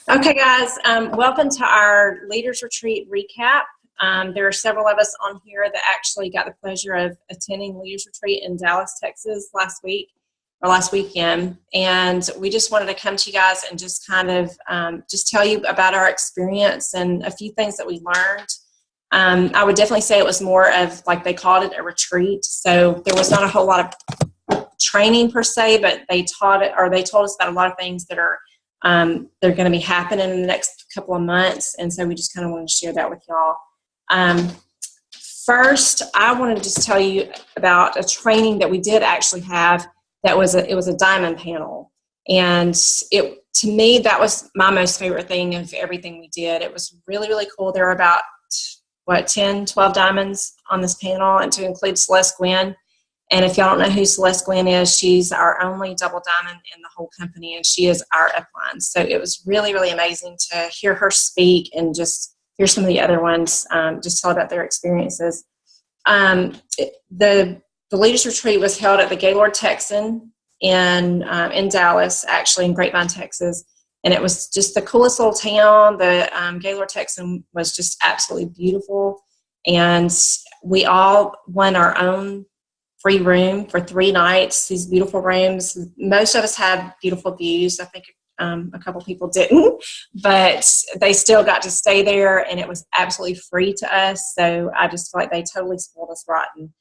Okay, guys, welcome to our Leaders Retreat recap. There are several of us on here that actually got the pleasure of attending Leaders Retreat in Dallas, Texas last weekend. And we just wanted to come to you guys and just kind of just tell you about our experience and a few things that we learned. I would definitely say it was more of, like they called it, a retreat. So there was not a whole lot of training per se, but they told us about a lot of things that are they're going to be happening in the next couple of months, and so we just kind of wanted to share that with y'all. First, I wanted to just tell you about a training that we did actually have. It was a diamond panel, and to me that was my most favorite thing of everything we did. It was really, really cool. There were about 10, 12 diamonds on this panel, and to include Celeste Gwynn. And if y'all don't know who Celeste Gwynn is, she's our only double diamond in the whole company, and she is our upline. So it was really, really amazing to hear her speak and just hear some of the other ones just tell about their experiences. The Leaders Retreat was held at the Gaylord Texan in Dallas, actually in Grapevine, Texas. And it was just the coolest little town. The Gaylord Texan was just absolutely beautiful. And we all won our own free room for 3 nights, these beautiful rooms. Most of us had beautiful views. I think a couple people didn't, but they still got to stay there, and it was absolutely free to us. So I just feel like they totally spoiled us rotten.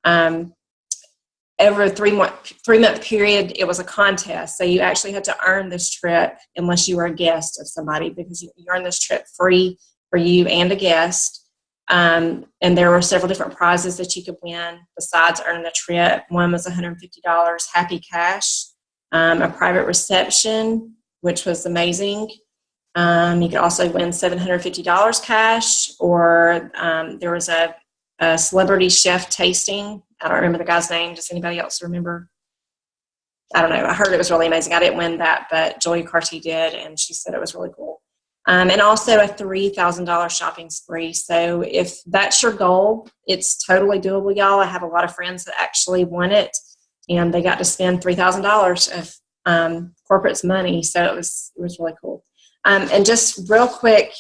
Over a 3-month period, it was a contest. So you actually had to earn this trip unless you were a guest of somebody, because you earn this trip free for you and a guest. And there were several different prizes that you could win besides earning the trip. One was $150 happy cash, a private reception, which was amazing. You could also win $750 cash, or there was a celebrity chef tasting. I don't remember the guy's name. Does anybody else remember? I don't know. I heard it was really amazing. I didn't win that, but Joy Carty did, and she said it was really cool. And also a $3,000 shopping spree. So if that's your goal, it's totally doable, y'all. I have a lot of friends that actually won it, and they got to spend $3,000 of corporate's money. So it was really cool. And just real quick,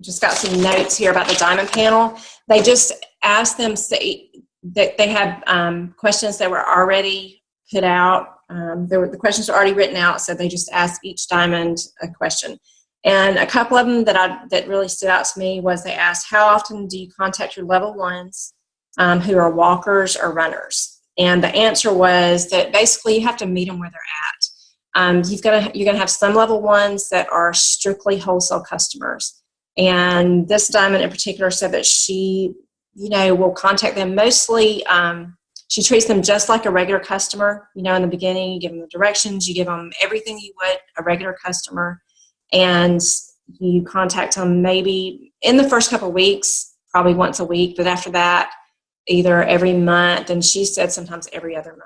just got some notes here about the diamond panel. They just asked them that they had questions that were already put out. The questions are already written out, so they just asked each diamond a question. And a couple of them that really stood out to me was they asked, how often do you contact your level ones who are walkers or runners? And the answer was that basically you have to meet them where they're at. You're gonna have some level ones that are strictly wholesale customers. And this diamond in particular said that she, will contact them mostly. She treats them just like a regular customer. In the beginning, you give them the directions, you give them everything you would a regular customer, and you contact them maybe in the first couple of weeks, probably once a week, but after that, either every month, and she said sometimes every other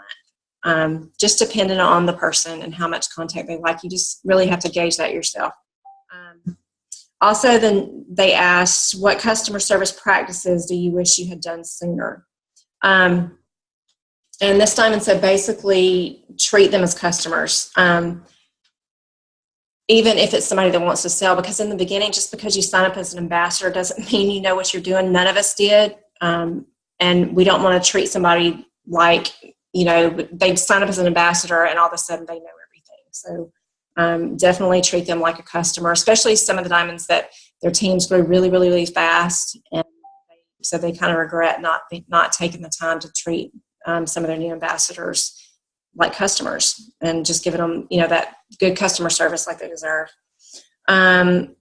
month, just depending on the person and how much contact they like. You just really have to gauge that yourself. Also, then they asked, what customer service practices do you wish you had done sooner? And this diamond said basically treat them as customers, even if it's somebody that wants to sell, because in the beginning, just because you sign up as an ambassador doesn't mean you know what you're doing. None of us did. And we don't want to treat somebody like, they sign up as an ambassador and all of a sudden they know everything. So definitely treat them like a customer, especially some of the diamonds that their teams grow really, really, really fast. And so they kind of regret not taking the time to treat some of their new ambassadors like customers and just giving them, that good customer service like they deserve. And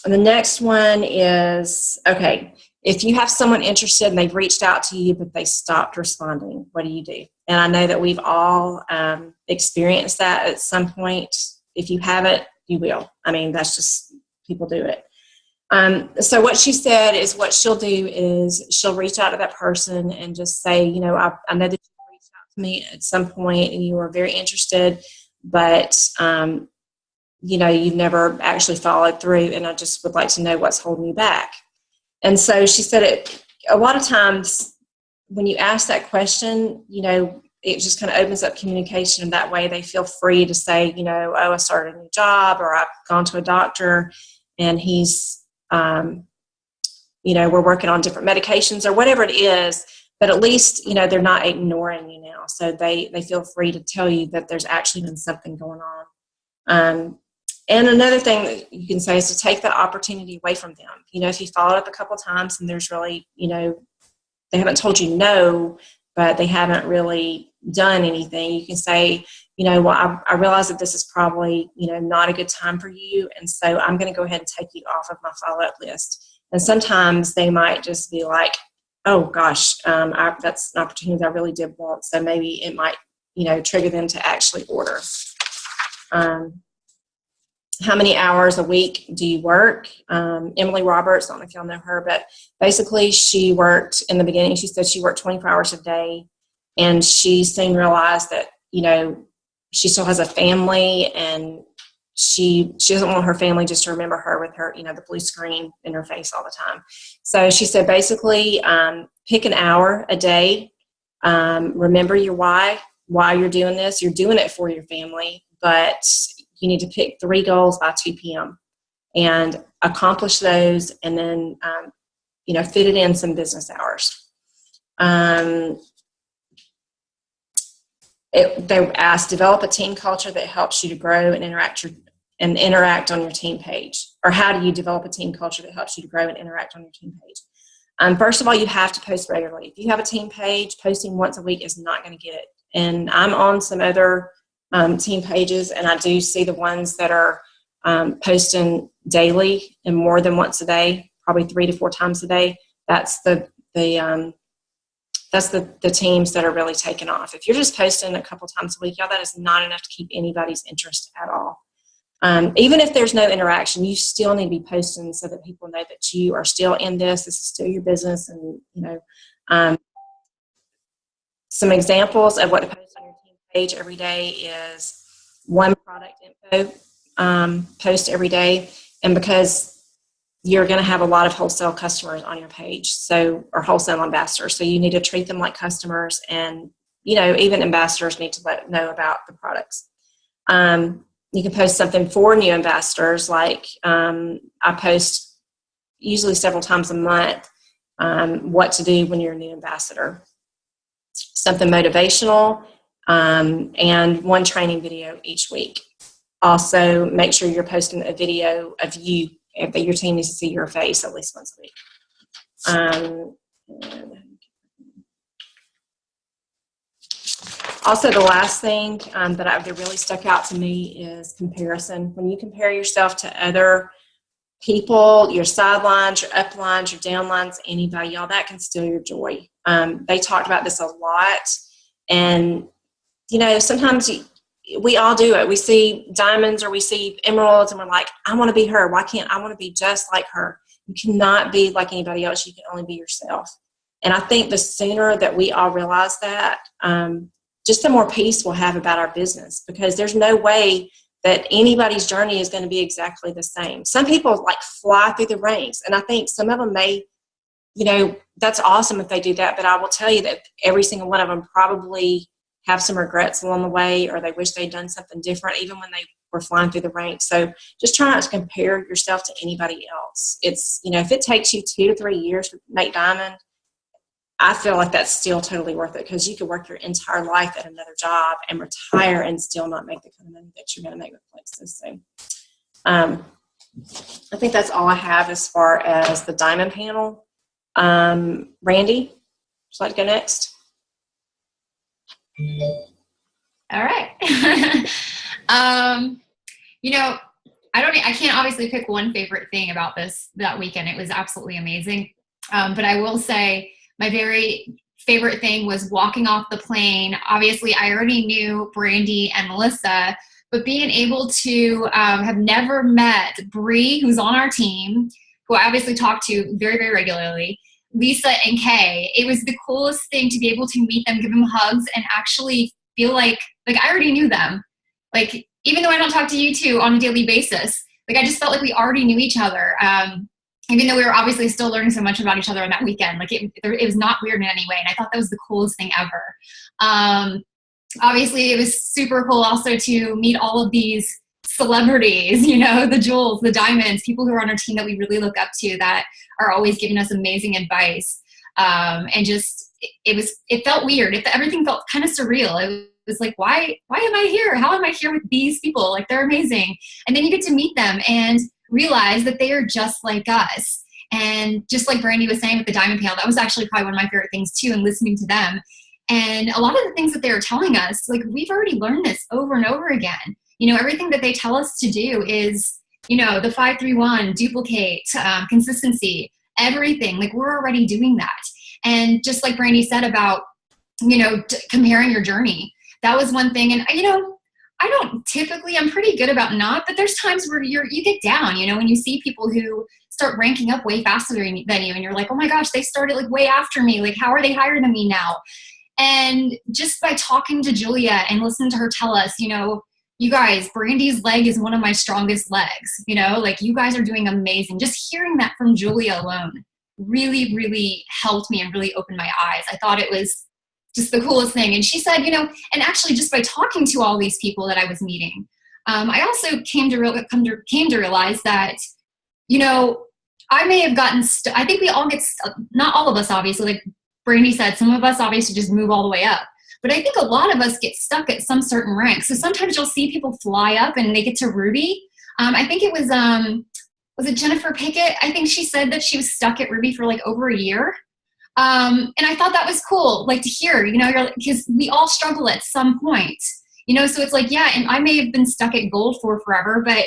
the next one is, okay, if you have someone interested and they've reached out to you, but they stopped responding, what do you do? And I know that we've all experienced that at some point. If you haven't, you will. I mean, that's just, people do it. So what she said is what she'll do is she'll reach out to that person and just say, I know that you reached out to me at some point and you were very interested, but, you've never actually followed through, and I just would like to know what's holding you back. And so she said a lot of times when you ask that question, it just kind of opens up communication. And that way they feel free to say, you know, oh, I started a new job, or I've gone to a doctor and he's, you know, we're working on different medications or whatever it is. But at least, you know, they're not ignoring you now. So they feel free to tell you that there's actually been something going on. And another thing that you can say is to take that opportunity away from them. You know, if you followed up a couple of times and there's really, you know, they haven't told you no, but they haven't really done anything, you can say, you know, well, I realize that this is probably, you know, not a good time for you. And so I'm going to go ahead and take you off of my follow-up list. And sometimes they might just be like, oh gosh, that's an opportunity that I really did want. So maybe it might, you know, trigger them to actually order. How many hours a week do you work? Emily Roberts, I don't know if y'all know her, but basically she worked in the beginning, she said she worked 24 hours a day, and she soon realized that, you know, she still has a family, and she doesn't want her family just to remember her with her, you know, the blue screen in her face all the time. So she said basically pick an hour a day, remember your why you're doing this. You're doing it for your family, but you need to pick 3 goals by 2 p.m. and accomplish those, and then, you know, fit it in some business hours. They asked, develop a team culture that helps you to grow and interact on your team page. Or how do you develop a team culture that helps you to grow and interact on your team page? First of all, you have to post regularly. If you have a team page, posting once a week is not going to get it. And I'm on some other team pages, and I do see the ones that are posting daily and more than once a day, probably 3 to 4 times a day. That's the teams that are really taking off. If you're just posting a couple times a week, y'all, that is not enough to keep anybody's interest at all. Even if there's no interaction, you still need to be posting so that people know that you are still in this. This is still your business, and you know. Some examples of what to post on your team page every day is 1 product info post every day. And because you're going to have a lot of wholesale customers on your page, or wholesale ambassadors, so you need to treat them like customers, and, you know, even ambassadors need to know about the products. You can post something for new ambassadors, like I post usually several times a month what to do when you're a new ambassador. Something motivational, and 1 training video each week. Also, make sure you're posting a video of you, if your team needs to see your face at least once a week. Also, the last thing that really stuck out to me is comparison. When you compare yourself to other people, your sidelines, your uplines, your downlines, anybody, y'all, that can steal your joy. They talked about this a lot, and, you know, sometimes we all do it. We see diamonds or we see emeralds, and we're like, I want to be her. Why can't I want to be just like her? You cannot be like anybody else. You can only be yourself. And I think the sooner that we all realize that, just the more peace we'll have about our business, because there's no way that anybody's journey is going to be exactly the same. Some people like fly through the ranks, and I think some of them may, you know, that's awesome if they do that, but I will tell you that every single one of them probably have some regrets along the way, or they wish they'd done something different even when they were flying through the ranks. So just try not to compare yourself to anybody else. It's, you know, if it takes you 2 to 3 years to make diamond, I feel like that's still totally worth it, because you could work your entire life at another job and retire and still not make the kind of money that you're going to make with Plexus. So I think that's all I have as far as the diamond panel. Randy, would you like to go next? All right. You know, I can't obviously pick one favorite thing about that weekend. It was absolutely amazing. But I will say my very favorite thing was walking off the plane. Obviously, I already knew Brandy and Melissa, but being able to have never met Bree, who's on our team, who I obviously talk to very, very regularly, Lisa and Kay, it was the coolest thing to be able to meet them, give them hugs, and actually feel like I already knew them. Like, even though I don't talk to you two on a daily basis, like I just felt like we already knew each other. Even though we were obviously still learning so much about each other on that weekend, like it was not weird in any way. And I thought that was the coolest thing ever. obviously, it was super cool also to meet all of these celebrities, you know, the jewels, the diamonds, people who are on our team that we really look up to that are always giving us amazing advice. And just, it felt weird. Everything felt kind of surreal. It was like, why am I here? How am I here with these people? Like, they're amazing. And then you get to meet them and realize that they are just like us. And just like Brandy was saying with the diamond panel, that was actually probably one of my favorite things too, and listening to them. And a lot of the things that they were telling us, like, we've already learned this over and over again. You know, everything that they tell us to do is, you know, the 5-3-1, duplicate, consistency, everything. Like, we're already doing that. And just like Brandy said about, you know, comparing your journey, that was one thing. And, you know, I'm pretty good about not, but there's times where you get down, you know, when you see people who start ranking up way faster than you, and you're like, oh my gosh, they started like way after me. Like, how are they higher than me now? And just by talking to Julia and listening to her tell us, you know, you guys, Brandy's leg is one of my strongest legs, you know, like, you guys are doing amazing. Just hearing that from Julia alone really, really helped me and really opened my eyes. I thought it was just the coolest thing. And she said, you know, and actually just by talking to all these people that I was meeting, I also came to realize that, you know, I may have gotten I think we all get not all of us, obviously, like Brandy said, some of us obviously just move all the way up. But I think a lot of us get stuck at some certain rank. So sometimes you'll see people fly up and they get to Ruby. I think it was it Jennifer Pickett? I think she said that she was stuck at Ruby for like over a year. And I thought that was cool, like, to hear, you know, because we all struggle at some point, you know, so it's like, yeah, and I may have been stuck at gold for forever, but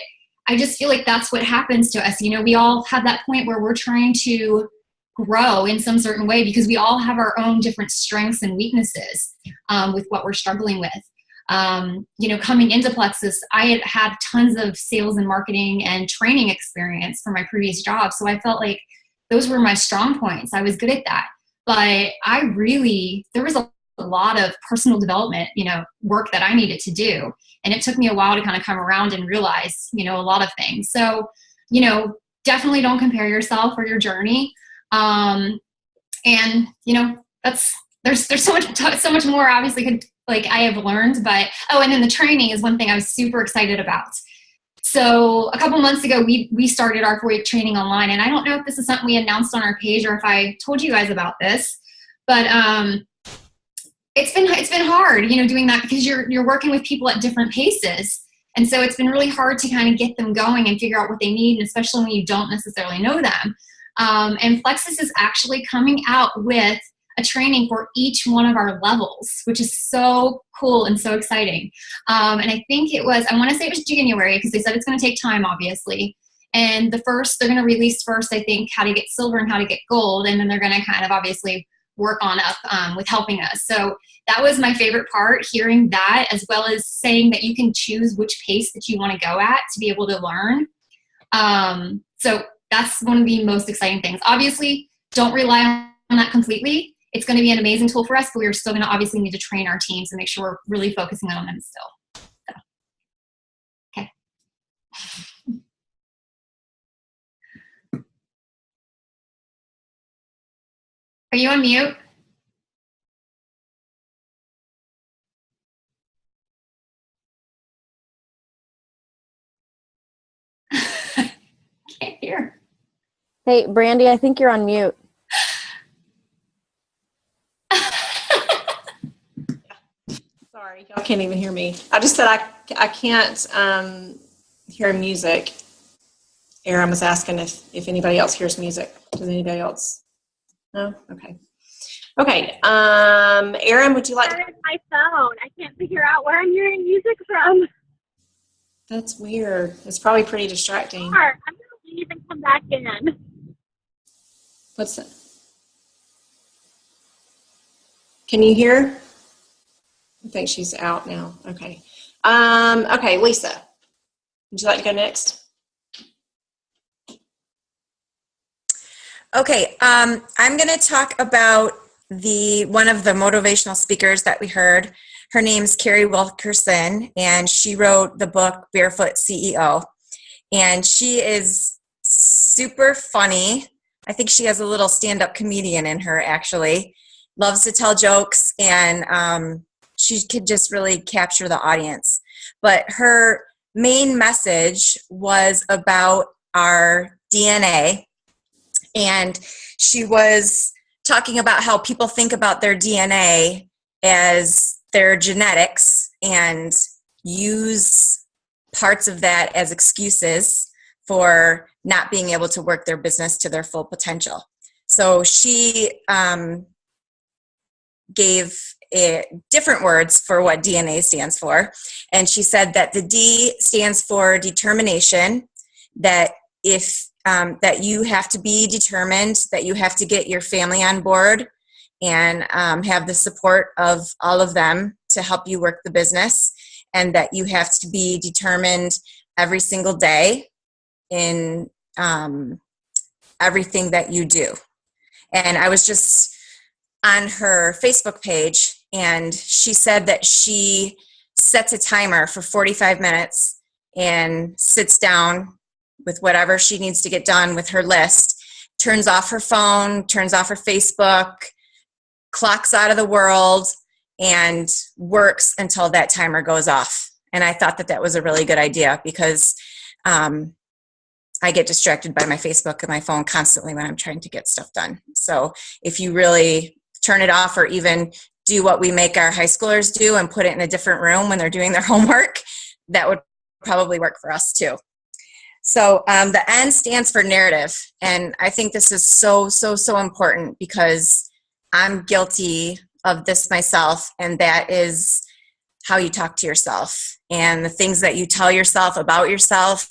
I just feel like that's what happens to us. You know, we all have that point where we're trying to grow in some certain way because we all have our own different strengths and weaknesses with what we're struggling with. You know, coming into Plexus, I had tons of sales and marketing and training experience from my previous job. So I felt like those were my strong points. I was good at that. But there was a lot of personal development, you know, work that I needed to do. And it took me a while to kind of come around and realize, you know, a lot of things. So, you know, definitely don't compare yourself or your journey. And, you know, there's so much more obviously like I have learned, but, and then the training is one thing I was super excited about. So a couple months ago, we started our 4-week training online, and I don't know if this is something we announced on our page or if I told you guys about this, but it's been hard, you know, doing that because you're working with people at different paces, and so it's been really hard to kind of get them going and figure out what they need, and especially when you don't necessarily know them. And Plexus is actually coming out with a training for each one of our levels, which is so cool and so exciting. And I want to say it was January because they said it's going to take time, obviously. And they're going to release first, I think, how to get silver and how to get gold. And then they're going to kind of obviously work on up with helping us. So that was my favorite part, hearing that, as well as saying that you can choose which pace that you want to go at to be able to learn. So that's one of the most exciting things. Obviously, don't rely on that completely. It's going to be an amazing tool for us, but we're still going to obviously need to train our teams and make sure we're really focusing on them still. So, okay. Are you on mute? Can't hear. Hey, Brandy, I think you're on mute. Sorry, y'all can't even hear me. I just said I can't hear music. Aaron was asking if anybody else hears music. Does anybody else? No? Okay. Okay. Aaron, would you like to? My phone. I can't figure out where I'm hearing music from. That's weird. It's probably pretty distracting. I'm going to leave and come back in. What's that? Can you hear? I think she's out now. Okay. Okay, Lisa, would you like to go next? Okay, I'm going to talk about one of the motivational speakers that we heard. Her name's Carrie Wilkerson, and she wrote the book Barefoot CEO. And she is super funny. I think she has a little stand-up comedian in her, actually. Loves to tell jokes, and she could just really capture the audience. But her main message was about our DNA, and she was talking about how people think about their DNA as their genetics and use parts of that as excuses for not being able to work their business to their full potential. So she gave different words for what DNA stands for. And she said that the D stands for determination, that that you have to be determined, that you have to get your family on board and have the support of all of them to help you work the business, and that you have to be determined every single day in everything that you do. And I was just on her Facebook page, and she said that she sets a timer for 45 minutes and sits down with whatever she needs to get done with her list, turns off her phone, turns off her Facebook, clocks out of the world, and works until that timer goes off. And I thought that that was a really good idea, because I get distracted by my Facebook and my phone constantly when I'm trying to get stuff done. So if you really turn it off, or even do what we make our high schoolers do and put it in a different room when they're doing their homework, that would probably work for us too. So the N stands for narrative. And I think this is so, so, so important, because I'm guilty of this myself. And that is how you talk to yourself, and the things that you tell yourself about yourself,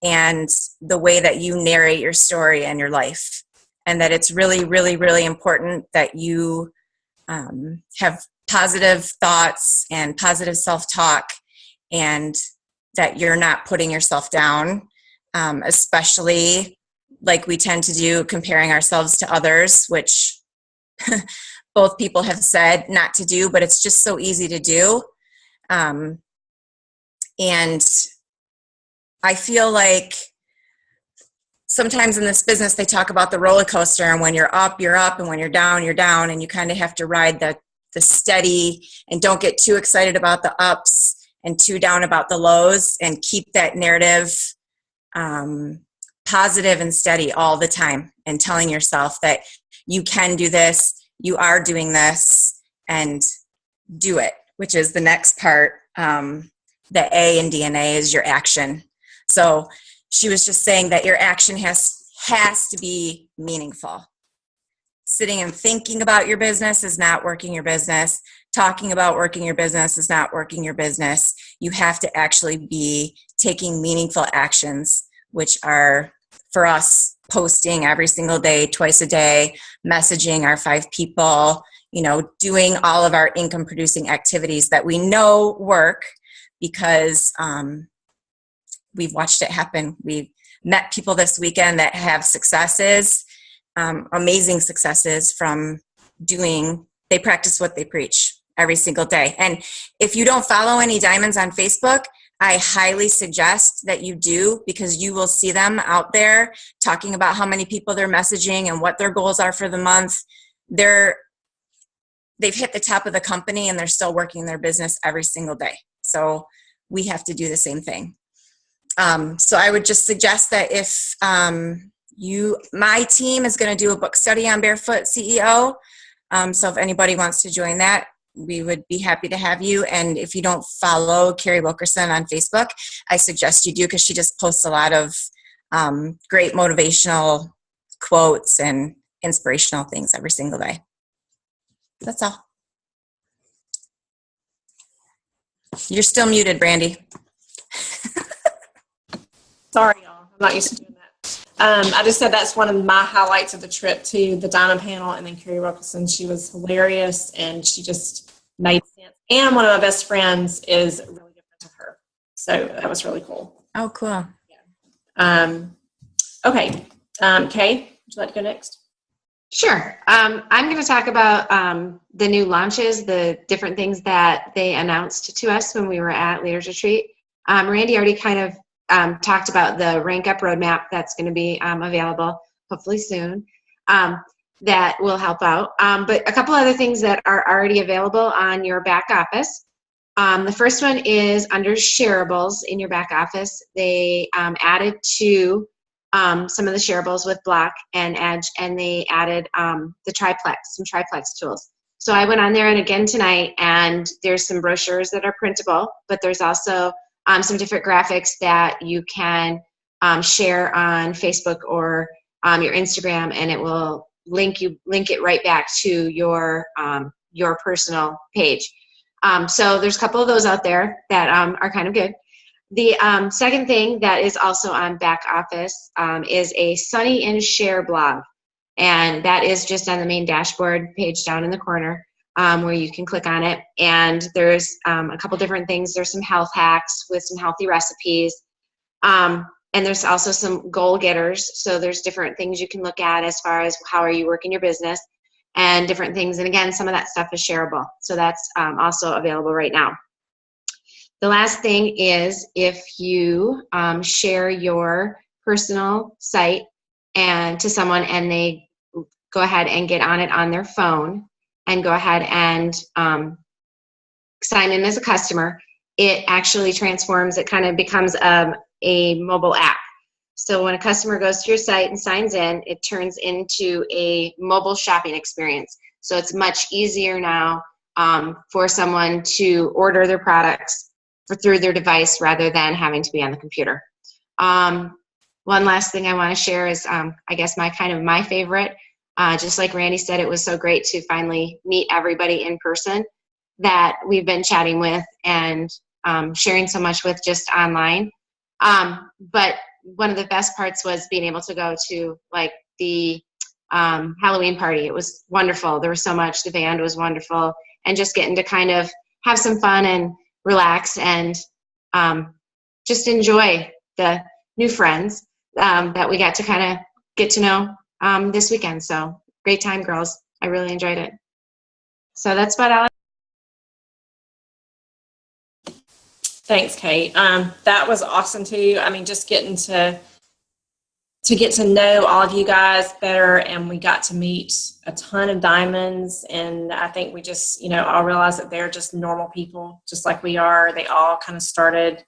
and the way that you narrate your story and your life. And that it's really, really, really important that you have positive thoughts and positive self-talk, and that you're not putting yourself down, especially like we tend to do, comparing ourselves to others, which both people have said not to do, but it's just so easy to do. And I feel like sometimes in this business, they talk about the roller coaster, and when you're up, and when you're down, you're down, and you kind of have to ride the steady, and don't get too excited about the ups and too down about the lows, and keep that narrative positive and steady all the time, and telling yourself that you can do this, you are doing this, and do it, which is the next part. The A in DNA is your action. So she was just saying that your action has to be meaningful. Sitting and thinking about your business is not working your business. Talking about working your business is not working your business. You have to actually be taking meaningful actions, which are, for us, posting every single day, twice a day, messaging our 5 people, doing all of our income producing activities that we know work, because we've watched it happen. We've met people this weekend that have successes, amazing successes from they practice what they preach every single day. And if you don't follow any diamonds on Facebook, I highly suggest that you do, because you will see them out there talking about how many people they're messaging and what their goals are for the month. They've hit the top of the company, and they're still working their business every single day. So we have to do the same thing. So I would just suggest that if my team is going to do a book study on Barefoot CEO. So if anybody wants to join that, we would be happy to have you. And if you don't follow Carrie Wilkerson on Facebook, I suggest you do, because she just posts a lot of great motivational quotes and inspirational things every single day. That's all. You're still muted, Brandy. Sorry, y'all. I'm not used to doing that. I just said that's one of my highlights of the trip, to the Diamond panel, and then Carrie Wilkerson. She was hilarious, and she just made sense. And one of my best friends is really good friends with her. So that was really cool. Oh, cool. Yeah. Okay. Kay, would you like to go next? Sure. I'm going to talk about the new launches, the different things that they announced to us when we were at Leaders Retreat. Randy already kind of talked about the Rank Up roadmap that's going to be available hopefully soon. that will help out. But a couple other things that are already available on your back office. The first one is under shareables in your back office. They added to some of the shareables with Block and Edge, and they added some triplex tools. So I went on there and again tonight, and there's some brochures that are printable, but there's also some different graphics that you can share on Facebook or your Instagram, and it will link it right back to your personal page. So there's a couple of those out there that are kind of good. The second thing that is also on back office is a Sunny and Share blog. And that is just on the main dashboard page down in the corner where you can click on it. And there's a couple different things. There's some health hacks with some healthy recipes. And there's also some goal getters. So there's different things you can look at as far as how are you working your business and different things. And again, some of that stuff is shareable. So that's also available right now. The last thing is if you share your personal site and to someone and they go ahead and get on it on their phone and go ahead and sign in as a customer, it actually transforms, it kind of becomes a mobile app. So when a customer goes to your site and signs in, it turns into a mobile shopping experience. So it's much easier now for someone to order their products through their device rather than having to be on the computer. One last thing I want to share is, I guess my favorite. Just like Randy said, it was so great to finally meet everybody in person that we've been chatting with and sharing so much with just online. But one of the best parts was being able to go to like the Halloween party. It was wonderful. There was so much. The band was wonderful, and just getting to kind of have some fun and relax and just enjoy the new friends that we got to kind of get to know this weekend. So great time, girls. I really enjoyed it. So that's about all. Thanks, Kate. That was awesome too. I mean, just getting to get to know all of you guys better, and we got to meet a ton of diamonds, and I think we just, all realized that they're just normal people, just like we are. They all kind of started,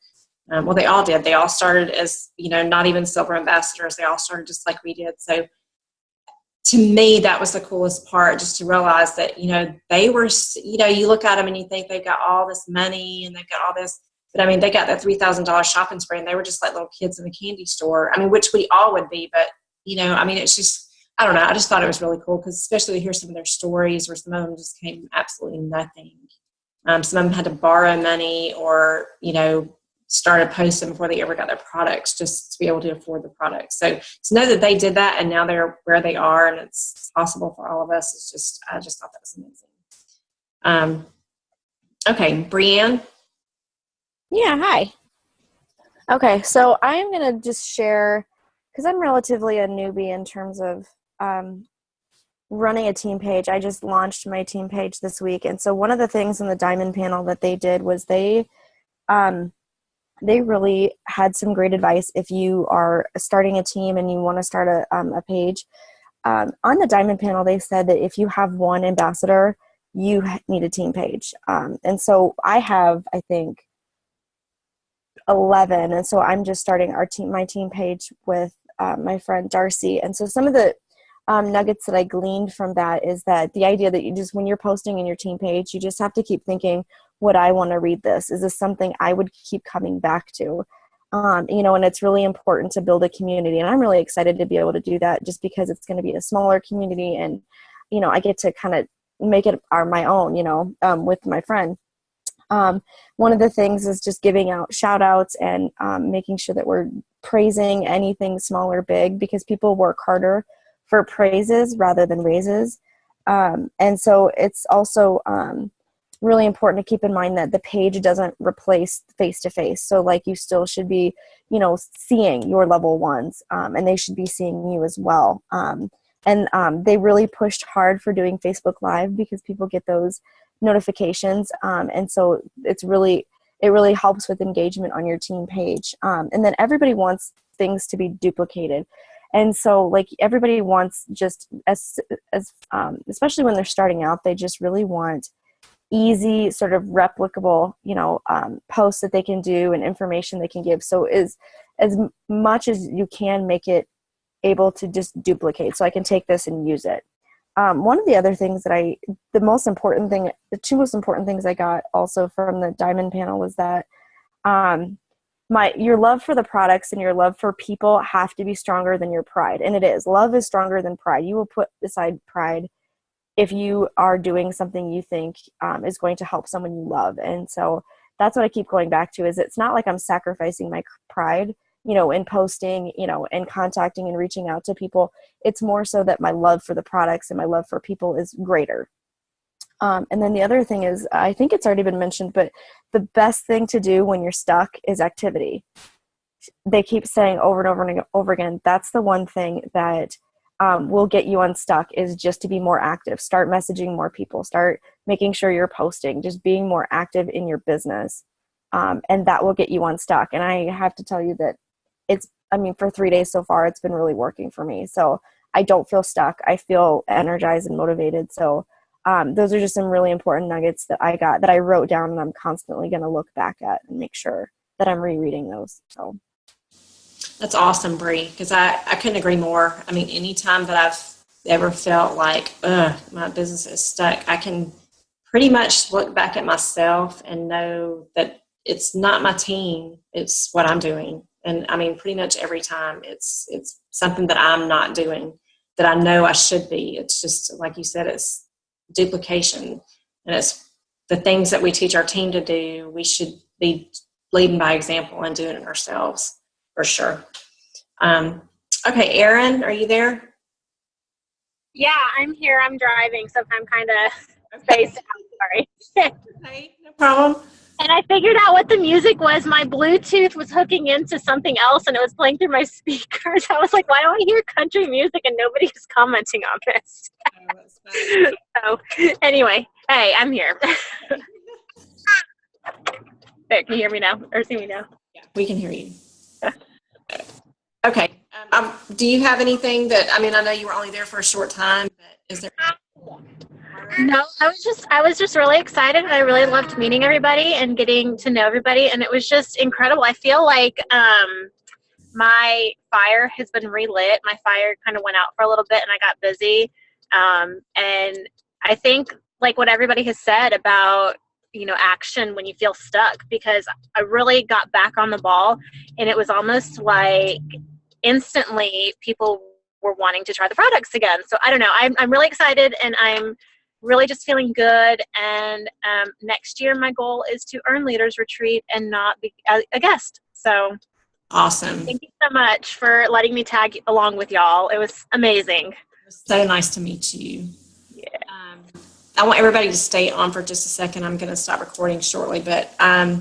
they all did. They all started as, not even silver ambassadors. They all started just like we did. So to me, that was the coolest part, just to realize that, they were, you look at them and you think they've got all this money and they've got all this. But I mean, they got that $3,000 shopping spree, and they were just like little kids in a candy store. I mean, which we all would be, but it's just, I don't know. I just thought it was really cool because especially to hear some of their stories where some of them just came absolutely nothing. Some of them had to borrow money or, started posting before they ever got their products just to be able to afford the products. So to know that they did that and now they're where they are and it's possible for all of us, it's just, I just thought that was amazing. Okay, Brianne. Yeah, hi. Okay, so I'm going to just share, because I'm relatively a newbie in terms of running a team page. I just launched my team page this week. And so one of the things in the Diamond panel that they did was they really had some great advice if you are starting a team and you want to start a page. On the Diamond panel, they said that if you have one ambassador, you need a team page. And so I have, I think, 11, and so I'm just starting my team page with my friend Darcy. And so some of the nuggets that I gleaned from that is that the idea that you just, when you're posting in your team page, you just have to keep thinking, would I want to read this? Is this something I would keep coming back to? And it's really important to build a community, and I'm really excited to be able to do that just because it's going to be a smaller community, and I get to kind of make it my own, with my friend. One of the things is just giving out shout outs and making sure that we're praising anything small or big, because people work harder for praises rather than raises. And so it's also really important to keep in mind that the page doesn't replace face-to-face. So like you still should be, seeing your level ones, and they should be seeing you as well. And they really pushed hard for doing Facebook Live because people get those notifications. And so it really helps with engagement on your team page. And then everybody wants things to be duplicated. And so like everybody wants just especially when they're starting out, they just really want easy sort of replicable, posts that they can do and information they can give. So as much as you can make it able to just duplicate, so I can take this and use it. One of the other things that the two most important things I got also from the Diamond panel was that your love for the products and your love for people have to be stronger than your pride. And it is. Love is stronger than pride. You will put aside pride if you are doing something you think is going to help someone you love. And so that's what I keep going back to, is it's not like I'm sacrificing my pride, in posting, and contacting and reaching out to people. It's more so that my love for the products and my love for people is greater. And then the other thing is, I think it's already been mentioned, but the best thing to do when you're stuck is activity. They keep saying over and over and over again, that's the one thing that will get you unstuck, is just to be more active. Start messaging more people. Start making sure you're posting. Just being more active in your business. And that will get you unstuck. And I have to tell you that for 3 days so far, it's been really working for me. So I don't feel stuck. I feel energized and motivated. So those are just some really important nuggets that I wrote down, and I'm constantly going to look back at and make sure that I'm rereading those. So That's awesome, Bree, because I couldn't agree more. I mean, anytime that I've ever felt like, my business is stuck, I can pretty much look back at myself and know that it's not my team, it's what I'm doing. And I mean, pretty much every time it's something that I'm not doing that I know I should be. It's just, like you said, it's duplication. And it's the things that we teach our team to do, we should be leading by example and doing it ourselves, for sure. Okay, Erin, are you there? Yeah, I'm here. I'm driving, so I'm kind of spaced out. Sorry. Okay, no problem. And I figured out what the music was. My Bluetooth was hooking into something else, and it was playing through my speakers. I was like, why do I hear country music and nobody is commenting on this? Oh, that's fine. So anyway, hey, I'm here. There, can you hear me now or see me now? Yeah, we can hear you. Okay. Do you have anything I know you were only there for a short time, but is there? No, I was just really excited, and I really loved meeting everybody and getting to know everybody, and it was just incredible. I feel like my fire has been relit. My fire kind of went out for a little bit, and I got busy. And I think like what everybody has said about, action when you feel stuck, because I really got back on the ball, and it was almost like instantly people were wanting to try the products again. So I don't know. I'm really excited, and I'm really just feeling good. And next year, my goal is to earn Leaders Retreat and not be a guest. So awesome. Thank you so much for letting me tag along with y'all. It was amazing. It was so nice to meet you. Yeah. I want everybody to stay on for just a second. I'm going to stop recording shortly, but I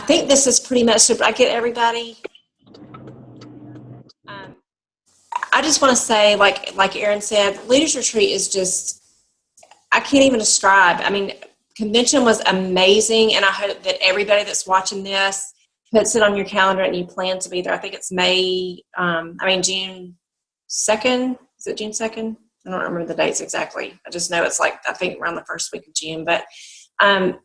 think this is pretty much, did I get everybody? I just want to say, like Erin said, Leaders Retreat is just, I can't even describe. I mean, convention was amazing, and I hope that everybody that's watching this puts it on your calendar and you plan to be there. I think it's June 2nd. Is it June 2nd? I don't remember the dates exactly. I just know it's I think around the first week of June. But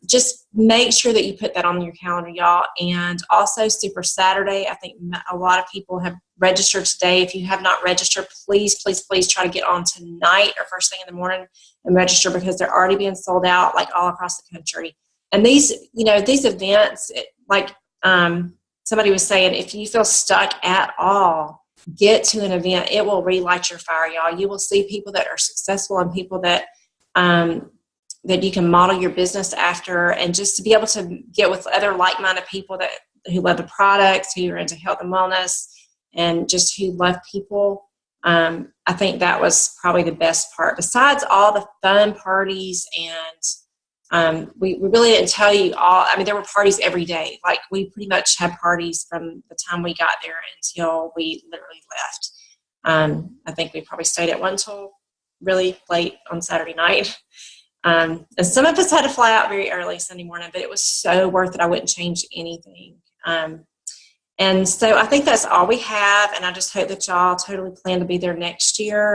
just make sure that you put that on your calendar, y'all. And also Super Saturday. I think a lot of people have registered today. If you have not registered, please, please, please try to get on tonight or first thing in the morning and register, because they're already being sold out all across the country. And these events, somebody was saying, if you feel stuck at all, get to an event. It will relight your fire, y'all. You will see people that are successful and people that that you can model your business after, and just to be able to get with other like-minded people who love the products, who are into health and wellness, and just who love people. I think that was probably the best part. Besides all the fun parties, and we really didn't tell you all. I mean, there were parties every day. We pretty much had parties from the time we got there until we literally left. I think we probably stayed at one till really late on Saturday night. And some of us had to fly out very early Sunday morning, but it was so worth it. I wouldn't change anything. And And so I think that's all we have, and I just hope that y'all totally plan to be there next year.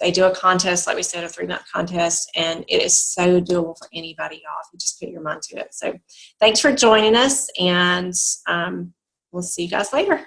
They do a contest, like we said, a 3-month contest, and it is so doable for anybody, y'all, if you just put your mind to it. So thanks for joining us, and we'll see you guys later.